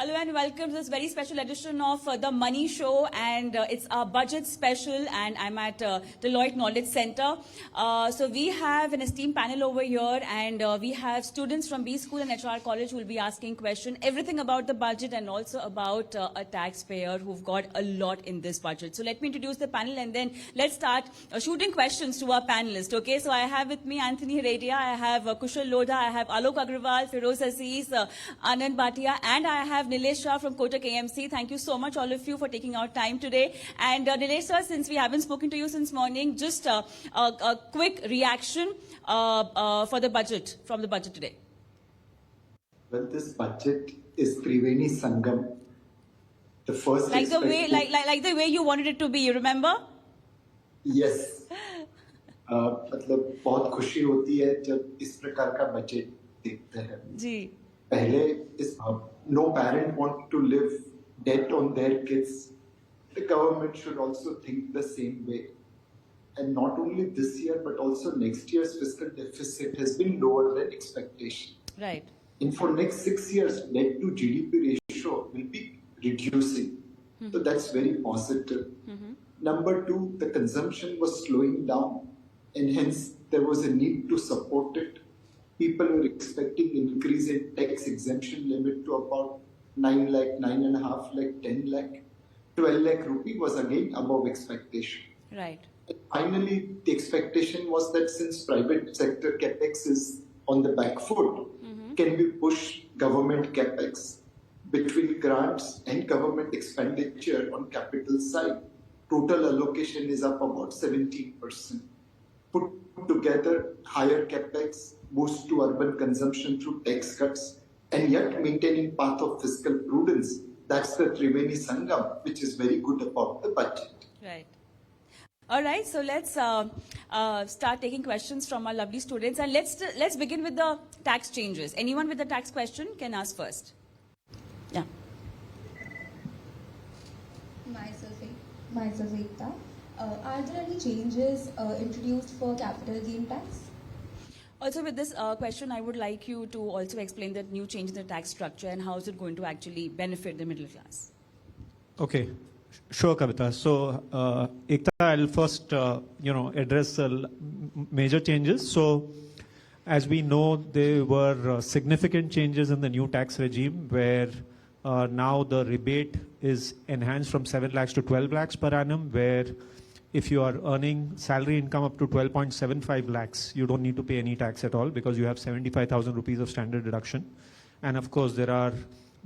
Hello and welcome to this very special edition of The Money Show, and it's our budget special, and I'm at Deloitte Knowledge Center. So we have an esteemed panel over here, and we have students from B School and HR College who will be asking questions, everything about the budget and also about a taxpayer who've got a lot in this budget. So let me introduce the panel and then let's start shooting questions to our panelists. Okay, so I have with me Anthony Heredia, I have Kushal Lodha, I have Alok Agrawal, Feroz Aziz, Anand Bhatia, and I have Nilesh Shah from Kotak AMC. Thank you so much, all of you, for taking out time today. And Nilesh Shah, since we haven't spoken to you since morning, just a quick reaction for the budget, from the budget today. Well, this budget is Triveni Sangam. The first like the way you wanted it to be, you remember? Yes. मतलब बहुत खुशी होती है जब इस प्रकार का budget देखते हैं जी पहले इस no parent want to live debt on their kids. The government should also think the same way. And not only this year, but also next year's fiscal deficit has been lower than expectation. Right. And for next 6 years, debt to GDP ratio will be reducing. So that's very positive. Number two, the consumption was slowing down, and hence there was a need to support it. People were expecting increase in tax exemption limit to about 9 lakh, 9.5 lakh, 10 lakh. 12 lakh rupee was again above expectation. Right. And finally, the expectation was that since private sector capex is on the back foot, can we push government capex between grants and government expenditure on capital side? Total allocation is up about 17%. Put together higher capex, boost to urban consumption through tax cuts, and yet maintaining path of fiscal prudence. That's the Triveni Sangam, which is very good about the budget. Right. All right, so let's start taking questions from our lovely students, and let's begin with the tax changes. Anyone with a tax question can ask first. Yeah. Myself, Ekta. Are there any changes introduced for capital gain tax? Also with this question, I would like you to also explain the new change in the tax structure and how is it going to actually benefit the middle class. Okay, sure, Kavita. So, Ekta, I'll first, address major changes. So, as we know, there were significant changes in the new tax regime where now the rebate is enhanced from 7 lakhs to 12 lakhs per annum, where if you are earning salary income up to 12.75 lakhs, you don't need to pay any tax at all because you have 75,000 rupees of standard deduction. And of course, there are,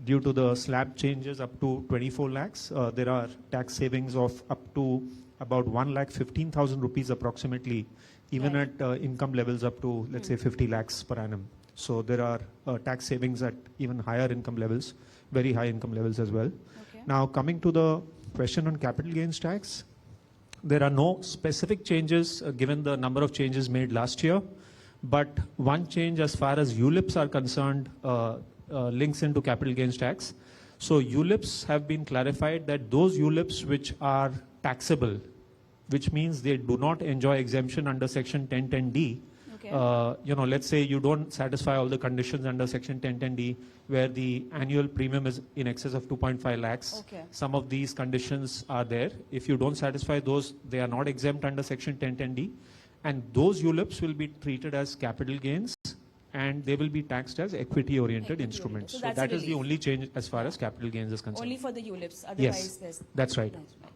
due to the slab changes up to 24 lakhs, there are tax savings of up to about 1,15,000 rupees approximately, even right. at income levels up to, let's say, 50 lakhs per annum. So there are tax savings at even higher income levels, very high income levels as well. Okay. Now, coming to the question on capital gains tax, there are no specific changes given the number of changes made last year, but one change as far as ULIPs are concerned links into capital gains tax. So ULIPs have been clarified that those ULIPs which are taxable, which means they do not enjoy exemption under section 1010D, okay. Let's say you don't satisfy all the conditions under section 1010D where the annual premium is in excess of 2.5 lakhs. Okay. Some of these conditions are there. If you don't satisfy those, they are not exempt under section 1010D. And those ULIPs will be treated as capital gains and they will be taxed as equity-oriented instruments. So that is the only change as far as capital gains is concerned. Only for the ULIPs, otherwise yes, there's... that's right.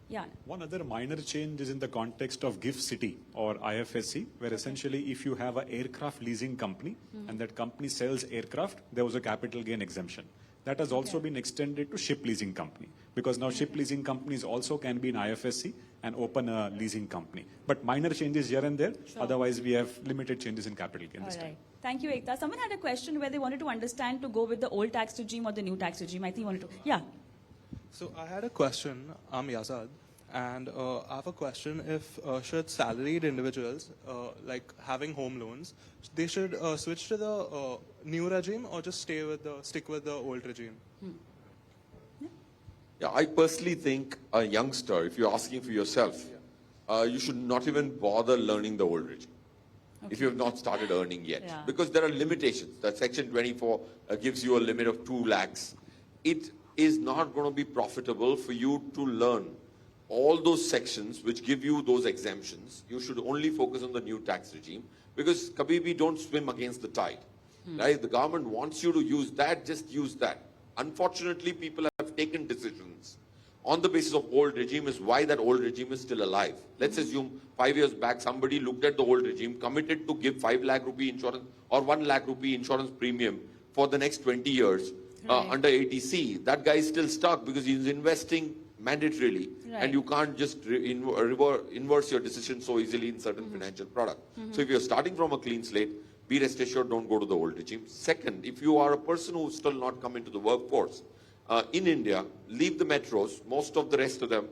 Yeah. One other minor change is in the context of GIFT City or IFSC, where essentially if you have an aircraft leasing company and that company sells aircraft, there was a capital gain exemption. That has also been extended to ship leasing company, because now ship leasing companies also can be in IFSC and open a leasing company. But minor changes here and there, otherwise we have limited changes in capital gain this time. Thank you, Ekta. Someone had a question where they wanted to understand to go with the old tax regime or the new tax regime. I think you wanted to, yeah. So I had a question, I'm Yazad, and I have a question if should salaried individuals, like having home loans, they should switch to the new regime or just stick with the old regime? Yeah, I personally think a youngster, if you're asking for yourself, you should not even bother learning the old regime. Okay. If you have not started earning yet. Because there are limitations. That section 24 gives you a limit of 2 lakhs. It is not going to be profitable for you to learn all those sections which give you those exemptions. You should only focus on the new tax regime, because kabhi bhi don't swim against the tide. Right? The government wants you to use that, just use that. Unfortunately, people have taken decisions on the basis of old regime, is why that old regime is still alive. Let's assume 5 years back, somebody looked at the old regime, committed to give 5 lakh rupee insurance or 1 lakh rupee insurance premium for the next 20 years under 80C. That guy is still stuck because he's investing mandatorily. Right. And you can't just inverse your decision so easily in certain financial product. So if you're starting from a clean slate, be rest assured, don't go to the old regime. Second, if you are a person who's still not come into the workforce, in India, leave the metros. Most of the rest of them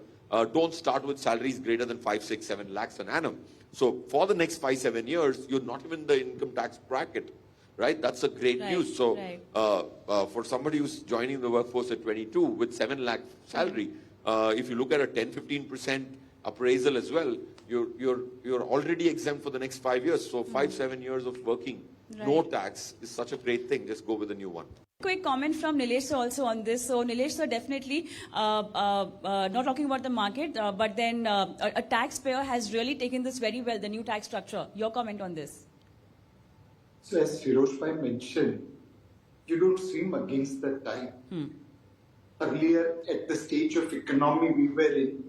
don't start with salaries greater than 5, 6, 7 lakhs an annum. So for the next 5, 7 years, you're not even in the income tax bracket, right? That's a great news. So for somebody who's joining the workforce at 22 with 7 lakh salary, if you look at a 10, 15% appraisal as well, you're already exempt for the next 5 years. So 5, 7 years of working, no tax is such a great thing. Just go with the new one. Quick comment from Nilesh sir also on this. So Nilesh sir, definitely not talking about the market, but then a taxpayer has really taken this very well, the new tax structure. Your comment on this? So as Firoz Bhai mentioned, you don't swim against the tide. Earlier, at the stage of economy we were in,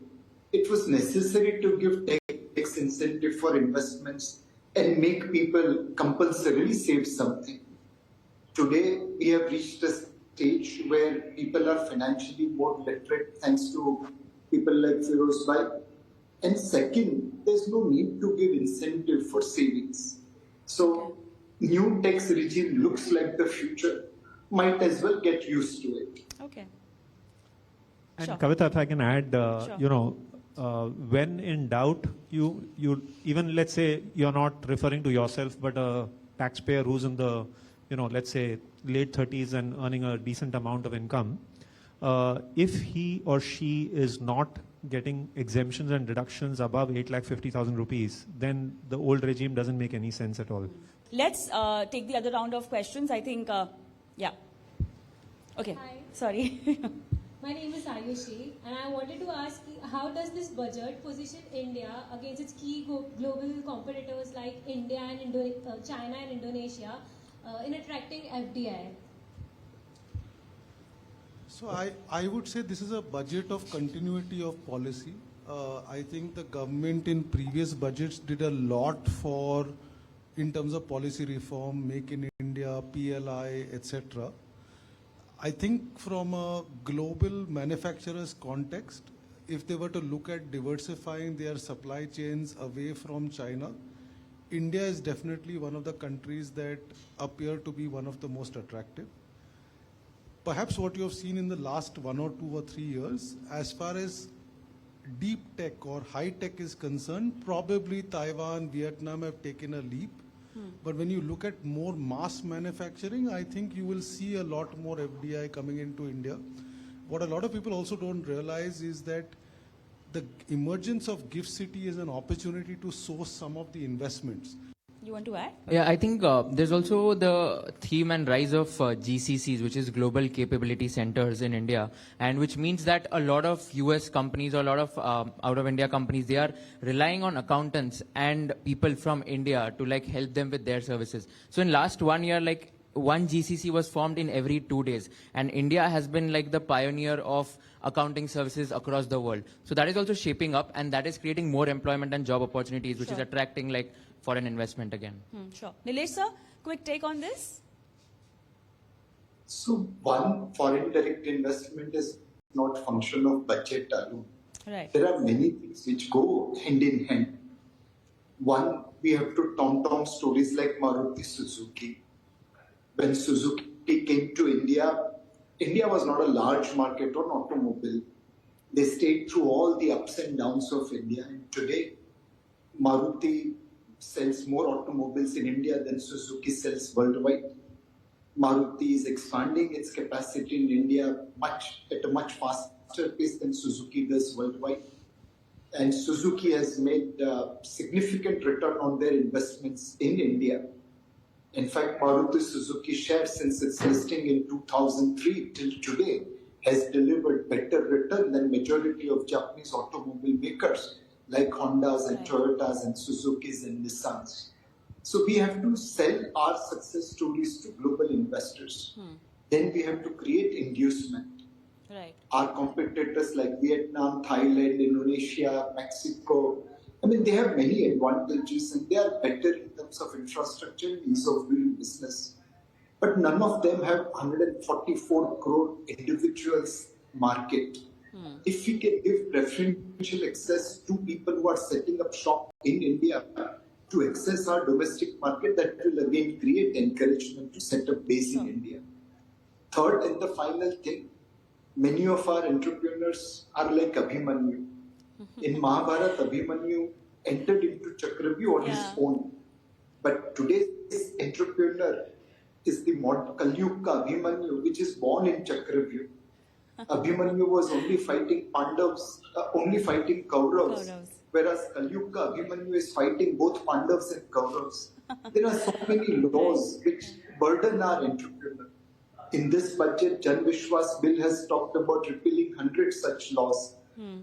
it was necessary to give tax incentive for investments and make people compulsorily save something. Today, we have reached a stage where people are financially more literate thanks to people like Firoz Bhai. And second, there's no need to give incentive for savings. So, new tax regime looks like the future. Might as well get used to it. Okay. And Sure. Kavita, if I can add, Sure. when in doubt, you even, let's say you're not referring to yourself, but a taxpayer who's in the, let's say late 30s and earning a decent amount of income, if he or she is not getting exemptions and deductions above 8,50,000 rupees, then the old regime doesn't make any sense at all. Let's take the other round of questions. I think, yeah. Okay. Hi. Sorry. My name is Ayushi, and I wanted to ask, how does this budget position India against its key global competitors like India and China and Indonesia in attracting FDI? So I would say this is a budget of continuity of policy. I think the government in previous budgets did a lot in terms of policy reform, Make in India, PLI, etc. I think from a global manufacturer's context, if they were to look at diversifying their supply chains away from China, India is definitely one of the countries that appear to be one of the most attractive. Perhaps what you have seen in the last 1 or 2 or 3 years, as far as deep tech or high tech is concerned, probably Taiwan, Vietnam have taken a leap. But when you look at more mass manufacturing, I think you will see a lot more FDI coming into India. What a lot of people also don't realize is that the emergence of GIFT City is an opportunity to source some of the investments. You want to add? Yeah, I think there's also the theme and rise of GCCs, which is Global Capability Centers in India, and which means that a lot of US companies or a lot of out of India companies, they are relying on accountants and people from India to like help them with their services. So in last 1 year, like one GCC was formed in every 2 days, and India has been like the pioneer of accounting services across the world. So that is also shaping up, and that is creating more employment and job opportunities, which is attracting like foreign investment again. Sure. Nilesh sir, quick take on this? So one, foreign direct investment is not function of budget alone. Right. There are many things which go hand in hand. One, we have to tom-tom stories like Maruti Suzuki. When Suzuki came to India, India was not a large market on automobile. They stayed through all the ups and downs of India. And today, Maruti sells more automobiles in India than Suzuki sells worldwide. Maruti is expanding its capacity in India at a much faster pace than Suzuki does worldwide. And Suzuki has made significant return on their investments in India. In fact, Maruti Suzuki share since its listing in 2003 till today has delivered better return than majority of Japanese automobile makers like Hondas and Toyotas and Suzukis and Nissans. So we have to sell our success stories to global investors. Then we have to create inducement. Right. Our competitors like Vietnam, Thailand, Indonesia, Mexico, I mean, they have many advantages and they are better in terms of infrastructure and ease of doing business. But none of them have 144 crore individuals market. If we can give preferential access to people who are setting up shop in India to access our domestic market, that will again create encouragement to set up base in India. Third and the final thing, many of our entrepreneurs are like Abhimanyu. In Mahabharata, Abhimanyu entered into Chakravyuh on his own. But today's entrepreneur is the Kalyuga Abhimanyu, which is born in Chakravyuh. Abhimanyu was only fighting Pandavas, only fighting Kauravas, whereas Kalyuga Abhimanyu is fighting both Pandavas and Kauravas. There are so many laws which burden our entrepreneur. In this budget, Jan Vishwas bill has talked about repealing 100 such laws.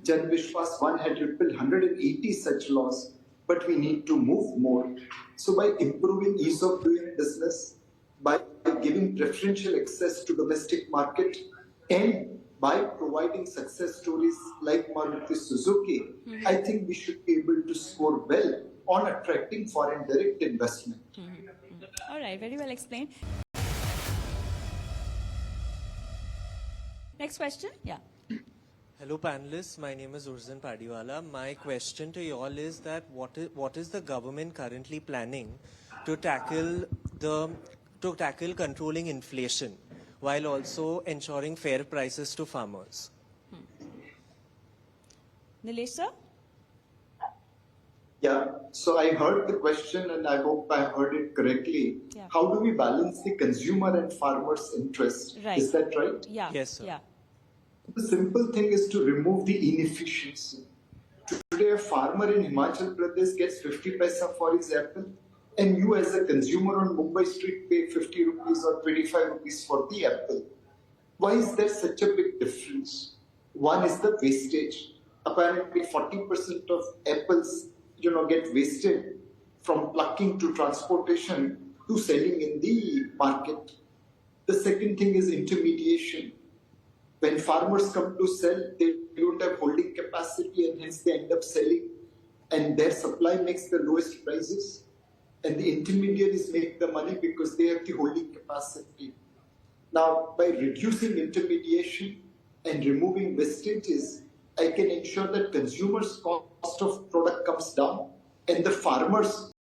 Jan Vishwas 1 had repealed 180 such laws, but we need to move more. So by improving ease of doing business, by giving preferential access to domestic market, and by providing success stories like Maruti Suzuki, I think we should be able to score well on attracting foreign direct investment. All right, very well explained. Next question? Yeah. Hello panelists, my name is Urzan Padiwala. My question to you all is that what is the government currently planning to tackle controlling inflation while also ensuring fair prices to farmers? Nilesh sir? Yeah, so I heard the question and I hope I heard it correctly. Yeah. How do we balance the consumer and farmer's interest? Right. Is that right? Yeah. Yes, sir. Yeah. The simple thing is to remove the inefficiency. Today, a farmer in Himachal Pradesh gets 50 paisa for his apple, and you as a consumer on Mumbai street pay 50 rupees or 25 rupees for the apple. Why is there such a big difference? One is the wastage. Apparently, 40% of apples, get wasted from plucking to transportation to selling in the market. The second thing is intermediation. When farmers come to sell, they don't have holding capacity and hence they end up selling, and their supply makes the lowest prices, and the intermediaries make the money because they have the holding capacity. Now, by reducing intermediation and removing wastages, I can ensure that consumers' cost of product comes down and the farmers'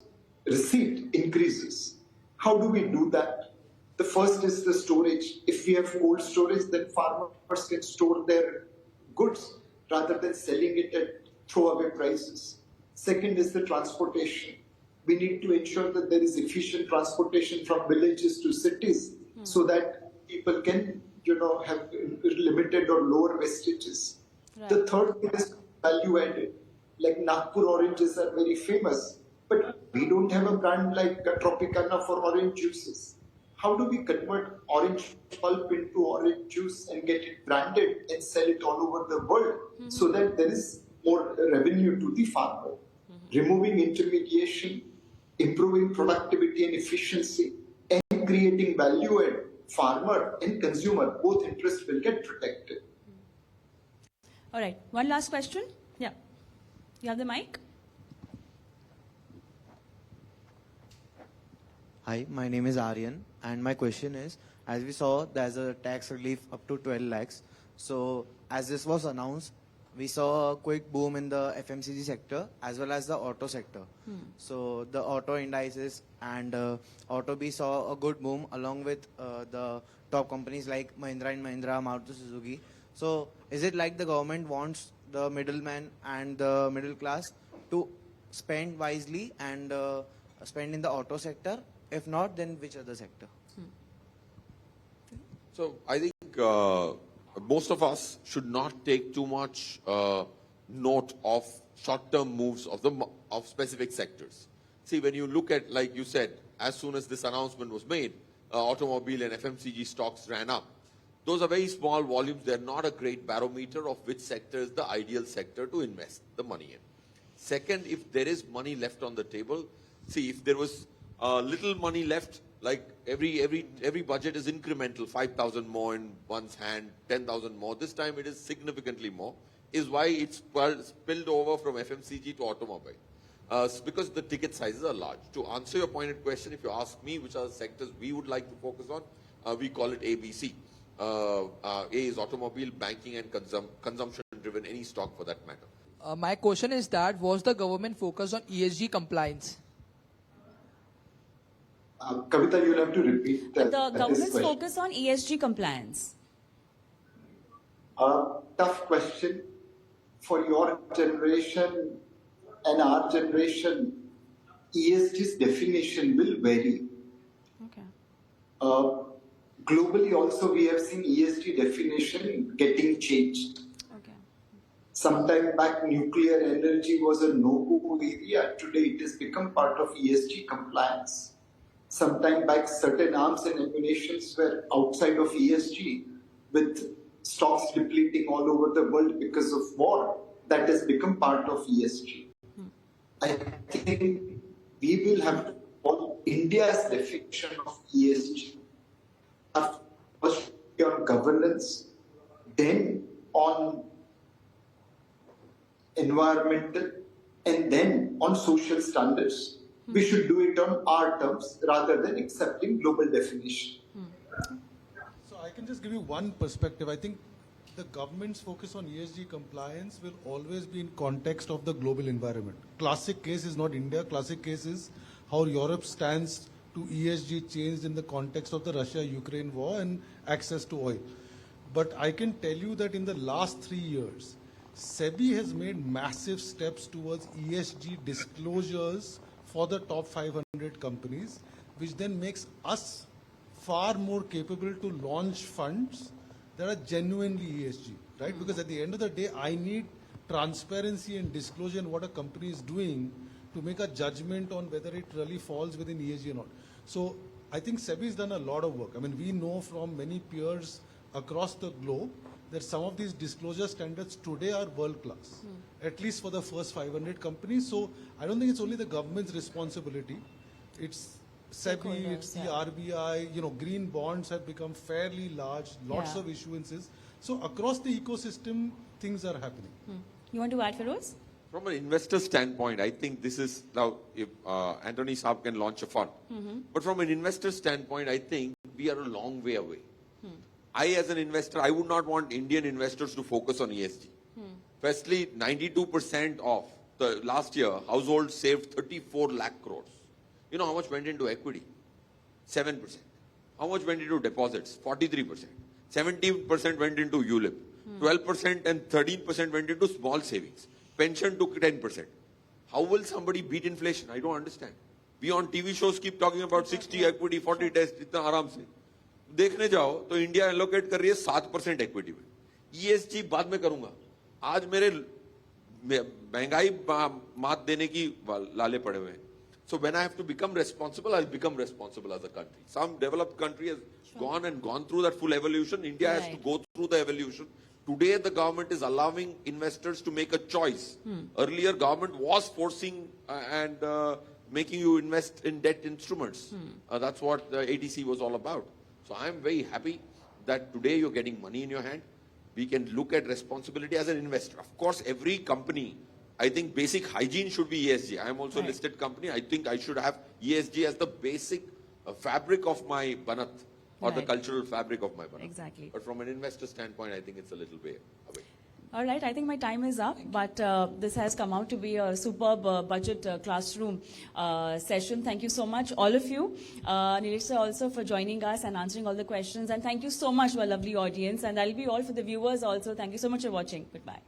receipt increases. How do we do that? The first is the storage. If we have cold storage, then farmers can store their goods rather than selling it at throwaway prices. Second is the transportation. We need to ensure that there is efficient transportation from villages to cities so that people can, have limited or lower wastages. Right. The third thing is value added. Like Nagpur oranges are very famous, but we don't have a brand like Tropicana for orange juices. How do we convert orange pulp into orange juice and get it branded and sell it all over the world so that there is more revenue to the farmer? Removing intermediation, improving productivity and efficiency, and creating value add, farmer and consumer, both interests will get protected. All right, one last question. Yeah. You have the mic? Hi, my name is Aryan, and my question is, as we saw, there's a tax relief up to 12 lakhs. So, as this was announced, we saw a quick boom in the FMCG sector as well as the auto sector. So, the auto indices and Auto B saw a good boom along with the top companies like Mahindra and Mahindra, Maruti Suzuki. So, is it like the government wants the middleman and the middle class to spend wisely and spend in the auto sector? If not, then which other sector? So I think most of us should not take too much note of short-term moves of specific sectors. See, when you look at, like you said, as soon as this announcement was made, automobile and FMCG stocks ran up. Those are very small volumes. They're not a great barometer of which sector is the ideal sector to invest the money in. Second, if there is money left on the table, see, if there was little money left, like every budget is incremental, 5,000 more in one's hand, 10,000 more. This time it is significantly more, is why it's spilled over from FMCG to automobile. Because the ticket sizes are large. To answer your pointed question, if you ask me which are the sectors we would like to focus on, we call it ABC. A is automobile, banking and consumption driven, any stock for that matter. My question is that, was the government focused on ESG compliance? Kavita, you'll have to repeat The government's focus on ESG compliance. Tough question. For your generation and our generation, ESG's definition will vary. Okay. Globally also, we have seen ESG definition getting changed. Okay. Sometime back, nuclear energy was a no-go area. Today, it has become part of ESG compliance. Sometime back, certain arms and ammunitions were outside of ESG, with stocks depleting all over the world because of war. That has become part of ESG. I think we will have to follow India's definition of ESG. First on governance, then on environmental, and then on social standards. We should do it on our terms rather than accepting global definition. So I can just give you one perspective. I think the government's focus on ESG compliance will always be in context of the global environment. Classic case is not India. Classic case is how Europe stands to ESG changed in the context of the Russia-Ukraine war and access to oil. But I can tell you that in the last 3 years, SEBI has made massive steps towards ESG disclosures for the top 500 companies, which then makes us far more capable to launch funds that are genuinely ESG, right? Because at the end of the day, I need transparency and disclosure in what a company is doing to make a judgment on whether it really falls within ESG or not. So I think SEBI has done a lot of work. I mean, we know from many peers across the globe that some of these disclosure standards today are world class, at least for the first 500 companies. So I don't think it's only the government's responsibility. It's SEBI, it's the RBI, green bonds have become fairly large, lots of issuances. So across the ecosystem, things are happening. You want to add, Feroz? From an investor standpoint, I think this is, now if Anthony Saab can launch a fund, but from an investor standpoint, I think we are a long way away. I, as an investor, I would not want Indian investors to focus on ESG. Firstly, 92% of the last year, households saved 34 lakh crores. You know how much went into equity? 7%. How much went into deposits? 43%. 17% went into ULIP. 12% and 13% went into small savings. Pension took 10%. How will somebody beat inflation? I don't understand. We on TV shows keep talking about 60 equity, 40 test, itna aaram se. देखने जाओ तो India allocate कर रही है 7% equity में. ESG बाद में करूंगा. आज मेरे महंगाई मात देने की लाले पड़े हुए हैं. So when I have to become responsible, I'll become responsible as a country. Some developed country has gone through that full evolution. India has to go through the evolution. Today the government is allowing investors to make a choice. Earlier government was forcing and making you invest in debt instruments. That's what the ATC was all about. So I am very happy that today you're getting money in your hand. We can look at responsibility as an investor. Of course, every company, I think basic hygiene should be ESG. I am also a listed company. I think I should have ESG as the basic fabric of my banat or the cultural fabric of my banat. Exactly. But from an investor standpoint, I think it's a little way away. All right, I think my time is up, but this has come out to be a superb budget classroom session. Thank you so much, all of you. Nilesh sir also for joining us and answering all the questions. And thank you so much to our lovely audience. And that'll be all for the viewers also. Thank you so much for watching. Goodbye.